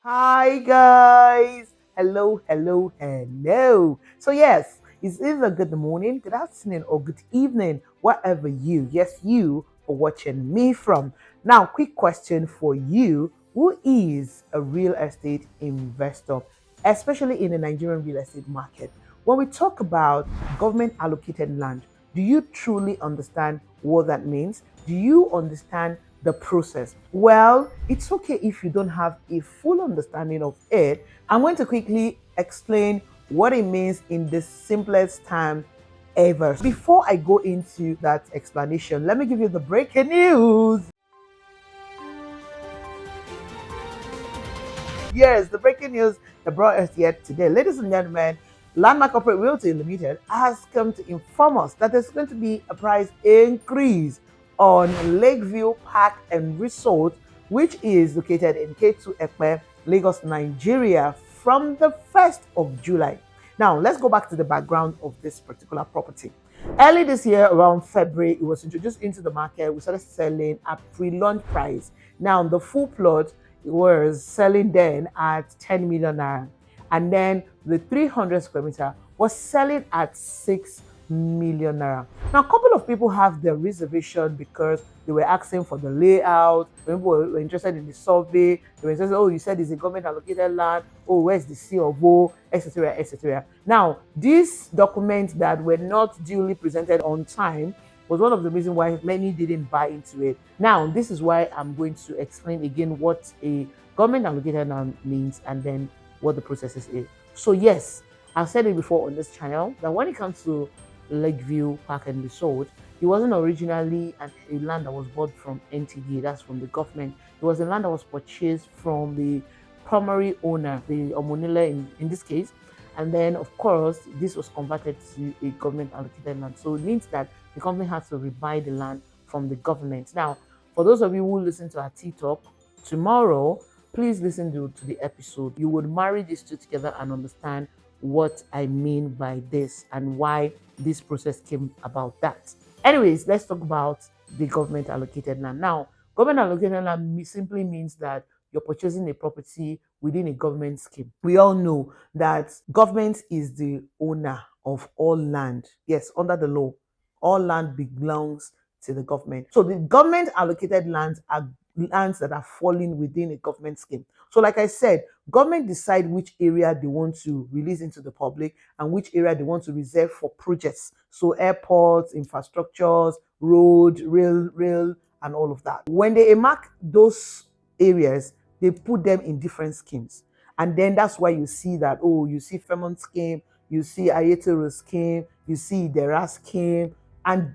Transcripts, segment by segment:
Hi guys. Hello. So yes, it's either good morning, good afternoon, or good evening, wherever you are watching me from. Now, quick question for you. Who is a real estate investor, especially in the Nigerian real estate market? When we talk about government allocated land, do you truly understand what that means? Do you understand the process? Well, it's okay if you don't have a full understanding of it. I'm going to quickly explain what it means in the simplest time ever. Before I go into that explanation, let me give you the breaking news. Yes, the breaking news that brought us yet today. Ladies and gentlemen, Landmark Corporate Realty Limited has come to inform us that there's going to be a price increase on Lakeview Park and Resort, which is located in K2 Ekpe, Lagos, Nigeria, from the 1st of July. Now, let's go back to the background of this particular property. Early this year, around February, it was introduced into the market. We started selling at pre-launch price. Now, the full plot was selling then at 10 million naira, and then the 300 square meter was selling at 6 million naira. Now, a couple of people have their reservation because they were asking for the layout. People were interested in the survey. They were interested, oh, you said it's a government allocated land. Oh, where's the C of O, etc., etc. Now, these documents that were not duly presented on time was one of the reasons why many didn't buy into it. Now, this is why I'm going to explain again what a government allocated land means and then what the process is. So yes, I've said it before on this channel that when it comes to Lakeview Park and Resort, it wasn't originally a land that was bought from NTDA, that's from the government. It was a land that was purchased from the primary owner, the Omonile in this case. And then, of course, this was converted to a government allocated land. So it means that the company has to rebuy the land from the government. Now, for those of you who listen to our T-Talk tomorrow, please listen to the episode. You would marry these two together and understand what I mean by this and why this process came about that. Anyways, let's talk about the government allocated land. Now, government allocated land simply means that you're purchasing a property within a government scheme. We all know that government is the owner of all land. Yes, under the law, all land belongs to the government. So the government allocated lands are lands that are falling within a government scheme. So like I said, government decide which area they want to release into the public and which area they want to reserve for projects. So airports, infrastructures, road, rail, and all of that. When they mark those areas, they put them in different schemes. And then that's why you see that, oh, you see Fremont scheme, you see Ayetoro scheme, you see Dera scheme, and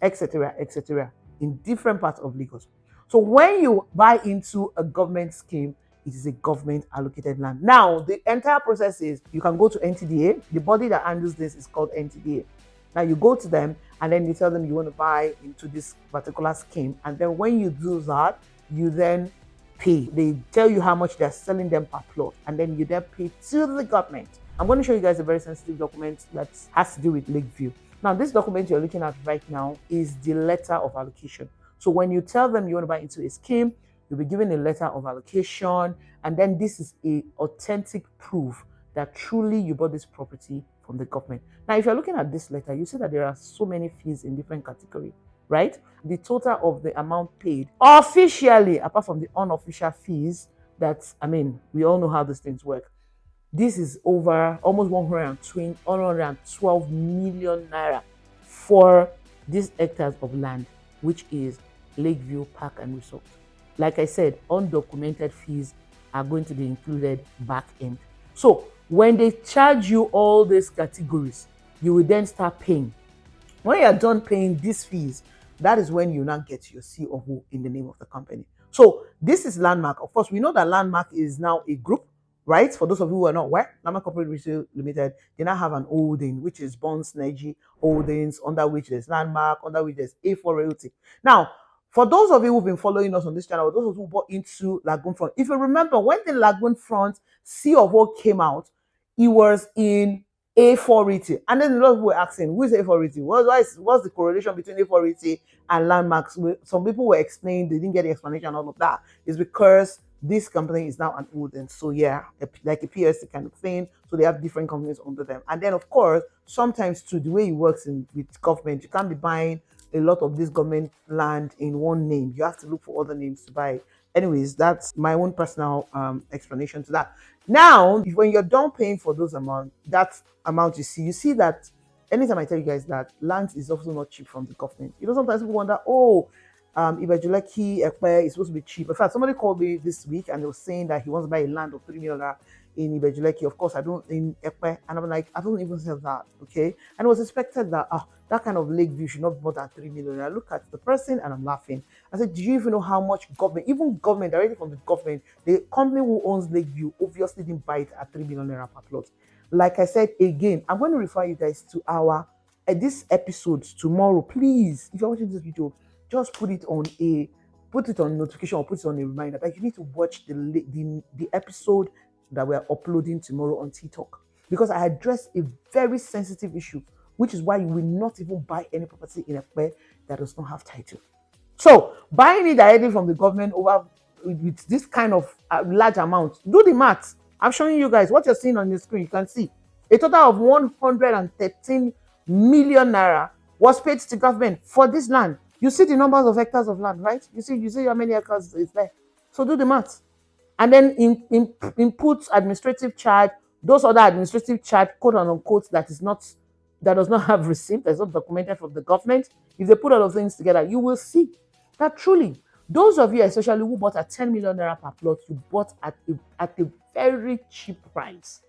etc., in different parts of Lagos. So when you buy into a government scheme, it is a government allocated land. Now, the entire process is you can go to NTDA. The body that handles this is called NTDA. Now you go to them and then you tell them you want to buy into this particular scheme. And then when you do that, you then pay. They tell you how much they're selling them per plot. And then you then pay to the government. I'm going to show you guys a very sensitive document that has to do with Lakeview. Now, this document you're looking at right now is the letter of allocation. So when you tell them you want to buy into a scheme, you'll be given a letter of allocation, and then this is a authentic proof that truly you bought this property from the government. Now, if you're looking at this letter, you see that there are so many fees in different categories, right? The total of the amount paid officially, apart from the unofficial fees, we all know how these things work. This is over almost 112 million naira for these hectares of land, which is Lakeview Park and Resort. Like I said, undocumented fees are going to be included back end. So when they charge you all these categories, you will then start paying. When you are done paying these fees, that is when you now get your C of O in the name of the company. So this is Landmark. Of course, we know that Landmark is now a group, right? For those of you who are not aware, Landmark Corporate Realty Limited, they now have an holding, which is Bonds Nigeria Holdings, under which there's Landmark, under which there's A4 Realty. Now, for those of you who've been following us on this channel, those of you who bought into Lagoon Front, if you remember when the Lagoon Front C of O came out, it was in A4 Realty. And then a lot of people were asking, who is A4 Realty? What's the correlation between A4 Realty and Landmarks? Some people were explaining, they didn't get the explanation, all of that. It's because this company is now an old, and so yeah, like a PLC kind of thing. So they have different companies under them. And then of course, sometimes too, the way it works in with government, you can't be buying a lot of this government land in one name. You have to look for other names to buy. Anyways, that's my own personal explanation to that. Now, when you're done paying for those amount, that amount you see that anytime I tell you guys that land is also not cheap from the government. Sometimes people wonder, oh, Ibejuleki Ekpe is supposed to be cheap. In fact, somebody called me this week and they were saying that he wants to buy a land of 3 million in Ibejuleki. Of course, I don't in Ekpe, and I'm like, I don't even sell that, okay? And it was expected that that kind of Lakeview should not be more than 3 million. I look at the person and I'm laughing. I said, do you even know how much government, even government, directly from the government, the company who owns Lakeview obviously didn't buy it at 3 million naira per plot. Like I said again, I'm going to refer you guys to our this episode tomorrow. Please, if you're watching this video, just put it on notification or put it on a reminder that you need to watch the episode that we're uploading tomorrow on TikTok, because I address a very sensitive issue, which is why you will not even buy any property in Ekpe that does not have title. So buying it directly from the government over with this kind of large amount, do the math. I'm showing you guys what you're seeing on the screen. You can see a total of 113 million naira was paid to the government for this land. You see the numbers of hectares of land, right? You see how many acres is there. So do the math. And then input administrative charge, those other administrative charge, quote unquote, that does not have receipt, that's not documented from the government. If they put all of things together, you will see that truly, those of you especially who bought at 10 million naira per plot, you bought at a very cheap price.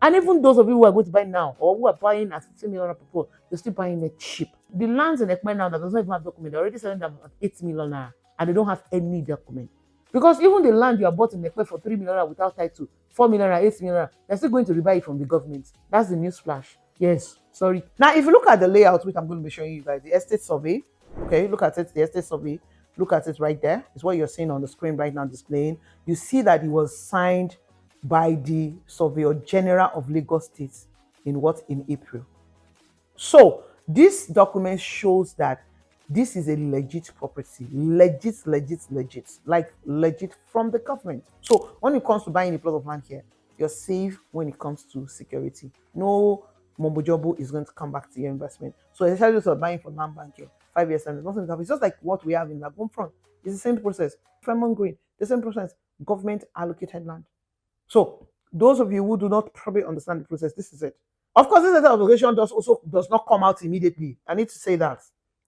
And even those of you who are going to buy now, or who are buying at 15 million naira per plot, you're still buying it cheap. The lands in Ekpe now that does not even have document, they're already selling them at 8 million naira, and they don't have any document. Because even the land you are bought in Ekpe for 3 million naira without title, 4 million naira, 8 million naira, they're still going to rebuy it from the government. That's the news flash. Yes, sorry. Now, if you look at the layout, which I'm going to be showing you guys, the estate survey, okay, look at it, the estate survey, look at it right there. It's what you're seeing on the screen right now displaying. You see that it was signed by the Surveyor General of Lagos State in April. So this document shows that this is a legit property, legit, like legit from the government. So when it comes to buying a plot of land here, you're safe when it comes to security. No mumbo jumbo is going to come back to your investment. So especially those who are buying for land bank here, 5 years and nothing happens. It's just like what we have in Lagoon Front. It's the same process. Fremont Green, the same process. Government allocated land. So those of you who do not probably understand the process, this is it. Of course, this letter of obligation does not come out immediately. I need to say that.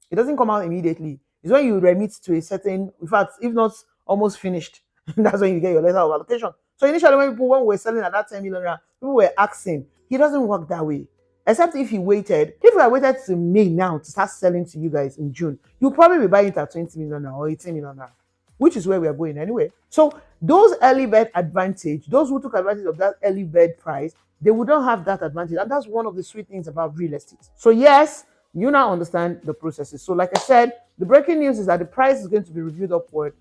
It doesn't come out immediately. It's when you remit to a certain, in fact, if not almost finished, that's when you get your letter of allocation. So initially, when we were selling at that 10 million, people were asking, he doesn't work that way. Except if he waited. If we had waited to May now to start selling to you guys in June, you'll probably be buying it at 20 million or 18 million, which is where we are going anyway. So those early bird advantage, those who took advantage of that early bird price, they would not have that advantage. And that's one of the sweet things about real estate. So yes, you now understand the processes. So like I said, the breaking news is that the price is going to be reviewed upward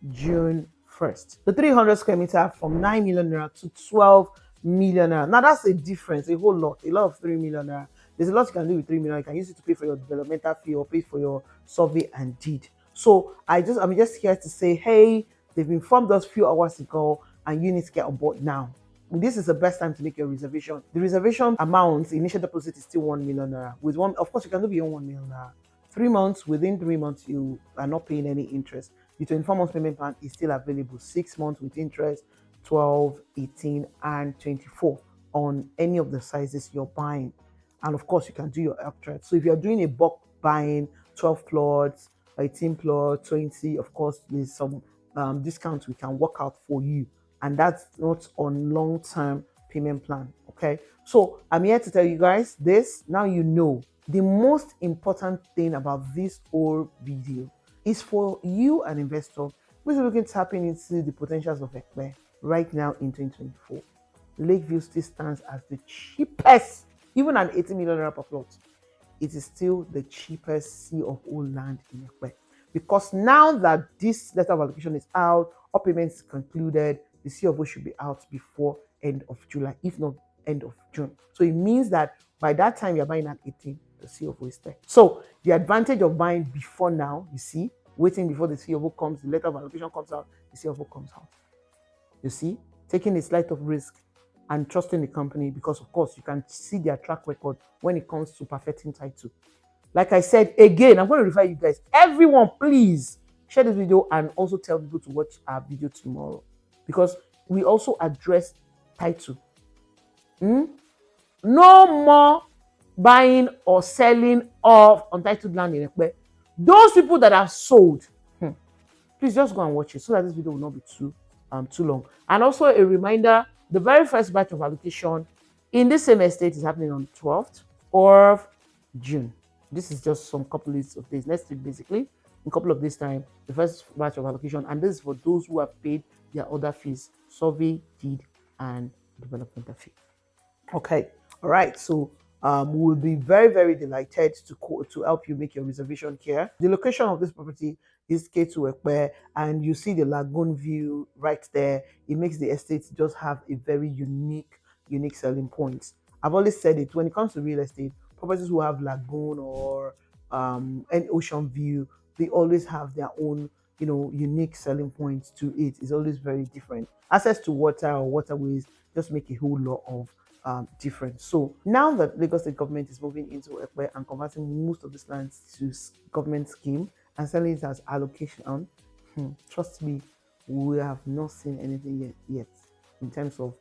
June 1st. The 300 square meter from 9 million naira to 12 million naira. Now that's a difference, a lot of 3 million naira. There's a lot you can do with 3 million. You can use it to pay for your developmental fee or pay for your survey and deed. So I'm just here to say, hey, they've informed us a few hours ago and you need to get on board now. This is the best time to make your reservation. The reservation amount, initial deposit is still 1 million naira. With one, of course, you can do beyond 1 million naira. 3 months, within 3 months, you are not paying any interest. The 24 months payment plan is still available. 6 months with interest, 12, 18, and 24 on any of the sizes you're buying. And of course, you can do your uptrade. So if you're doing a bulk buying, 12 plots, 18 plots, 20, of course, there's some discounts we can work out for you. And that's not on long-term payment plan, okay? So I'm here to tell you guys this. Now you know. The most important thing about this whole video is for you, an investor, who is looking to tap into the potentials of Ekpe right now in 2024. Lakeview still stands as the cheapest, even at 80 million naira per plot. It is still the cheapest C of O land in Ekpe. Because now that this letter of allocation is out, all payments is concluded, the C of O should be out before end of July, if not end of June. So it means that by that time you're buying at 18, the C of O is there. So the advantage of buying before now, you see, waiting before the C of O comes, the letter of allocation comes out, the CFO comes out. You see, taking a slight of risk and trusting the company because, of course, you can see their track record when it comes to perfecting title. Like I said, again, I'm going to refer you guys. Everyone, please share this video and also tell people to watch our video tomorrow because we also address title. No more buying or selling of untitled land in Ekpe. Those people that are sold, please just go and watch it so that this video will not be too long. And also a reminder, the very first batch of allocation in this same estate is happening on 12th of June. This is just some couple of days, next week basically. In a couple of days time, the first batch of allocation, and this is for those who have paid their other fees, survey, deed, and development fee. Okay, all right, so we'll be very, very delighted to help you make your reservation here. The location of this property is K2 Ekpe, and you see the lagoon view right there. It makes the estate just have a very unique selling point. I've always said it, when it comes to real estate, properties who have lagoon or an ocean view, they always have their own, unique selling points to it. It's always very different. Access to water or waterways just make a whole lot of different. So now that Lagos State government is moving into Ekpe and converting most of this land to government scheme and selling it as allocation, trust me, we have not seen anything yet in terms of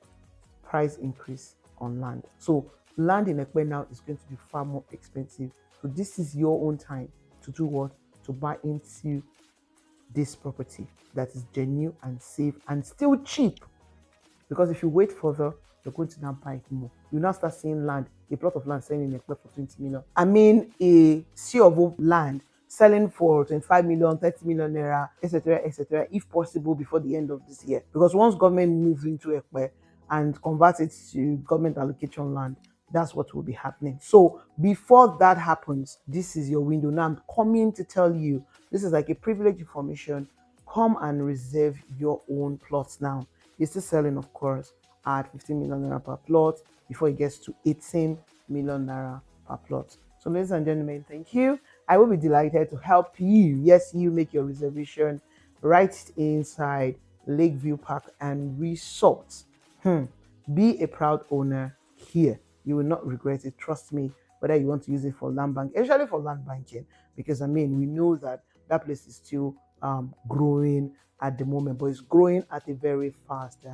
price increase on land. So land in Ekpe now is going to be far more expensive. So this is your own time to do what? To buy into this property that is genuine and safe and still cheap. Because if you wait further, you're going to now buy it more. You now start seeing land, a plot of land selling in Ekpe for 20 million. I mean, a sea of land selling for 25 million, 30 million naira, etc., if possible before the end of this year. Because once government moves into Ekpe and converts it to government allocation land, that's what will be happening. So before that happens, this is your window. Now I'm coming to tell you, this is like a privileged information. Come and reserve your own plots now. It's still selling, of course, at 15 million naira per plot before it gets to 18 million naira per plot. So ladies and gentlemen, thank you. I will be delighted to help you. Yes, you make your reservation right inside Lakeview Park and Resort. Be a proud owner here. You will not regret it. Trust me, whether you want to use it for land bank, especially for land banking, because we know that that place is still growing at the moment, but it's growing at a very fast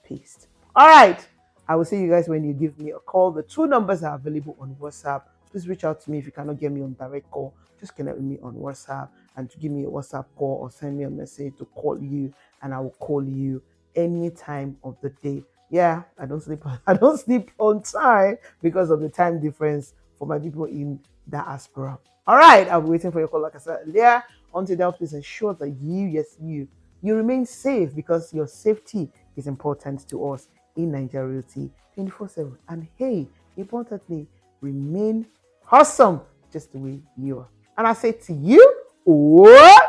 pace. All right, I will see you guys when you give me a call. The 2 numbers are available on WhatsApp. Please reach out to me if you cannot get me on direct call. Just connect with me on WhatsApp and to give me a WhatsApp call or send me a message to call you, and I will call you any time of the day. Yeah, I don't sleep on time because of the time difference for my people in diaspora. All right, I'll be waiting for your call, like I said earlier. Until then, please ensure that you remain safe, because your safety is important to us in Nigeria 24/7. And hey, importantly, remain awesome just the way you are. And I say to you, oh.